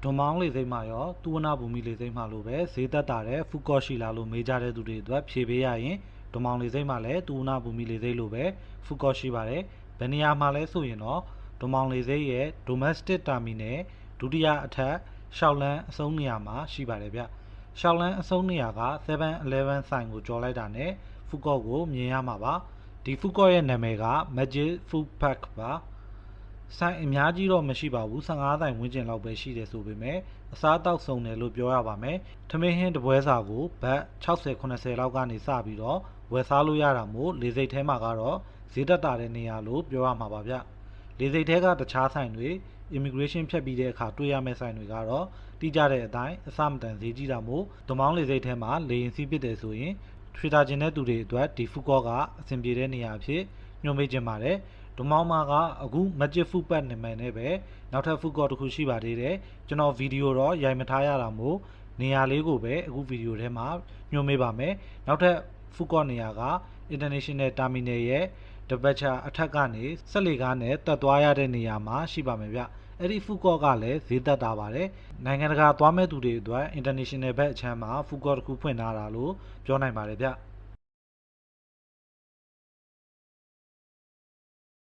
ဒွန်မောင်းလေစိမ့်မှရောသူဝနာဘူမီလေစိမ့်မှလိုပဲဈေးသက်တာတဲ့ဖူကော့ရှိလာလို့မေးကြတဲ့သူတွေအတွက်ဖြေပေးရရင်ဒွန်မောင်းလေစိမ့်မှလည်းသူဝနာဘူမီလေစိမ့်လိုပဲဖူကော့ရှိပါတယ်ဘယ်နေရာမှာလဲဆိုရင်တော့ဒွန်မောင်းလေစိမ့်ရဲ့ domestic terminal ဒုတိယအထက်ရှောက်လန်းအဆုံးနေရာမှာရှိပါတယ်ဗျရှောက်လန်းအဆုံးနေရာက 7-Eleven ဆိုင်ကိုကျော်လိုက်တာနဲ့ဖူကော့ကိုမြင်ရမှာပါဒီဖူကော့ရဲ့နာမည်က Magic Food Park ပါဆိုင်အများကြီးတော့မရှိပါဘူး15ဆိုင်ဝန်းကျင်လောက်ပဲရှိတယ်ဆိုပေမဲ့အစားအသောက်စုံတယ်လို့ပြောရပါမယ်ထမင်းဟင်းတပွဲစာကိုဘတ်60-80လောက်ကနေစပြီးတော့ဝယ်စားလို့ရတာမို့လေစိတ်ထဲမှာကတော့ဈေးတက်တာတဲ့နေရာလို့ပြောရမှာပါဗျလေစိတ်ထဲကတခြားဆိုင်တွေ immigration ဖြတ်ပြီးတဲ့အခါတွေ့ရမယ့်ဆိုင်တွေကတော့တိကျတဲ့အတိုင်းအစမတန်ဈေးကြီးတာမို့ဒွန်မောင်းလေစိတ်ထဲမှာလေရင်စီးပစ်တယ်ဆိုရင်ထွေတာကျင်တဲ့သူတွေအတွက်ဒီဖူကော့ကအဆင်ပြေတဲ့နေရာအဖြစ်ညွှန်ပေးခြင်းပါတယ်ဒွန်မောင်းမှာကအခု Magic Food Park နာမည်နဲ့ပဲနောက်ထပ်ဖူကော့တစ်ခုရှိပါသေးတယ်ကျွန်တော်ဗီဒီယိုတော့ရိုက်မထားရတာမို့နေရာလေးကိုပဲအခုဗီဒီယိုထဲမှာညွှန်ပေးပါမယ်နောက်ထပ်ဖူကော့နေရာက International Terminal ရဲ့တပတ်ချအထက်ကနေဆက်လေကားနဲ့တက်သွားရတဲ့နေရာမှာရှိပါမယ်ဗျအဲ့ဒီဖူကော့ကလည်းဈေးသက်တာပါတယ်နိုင်ငံတကာသွားမဲ့သူတွေအတွက် International ဘက်အချမ်းမှာဖူကော့တစ်ခုဖွင့်ထားတာလို့ပြောနိုင်ပါတယ်ဗျ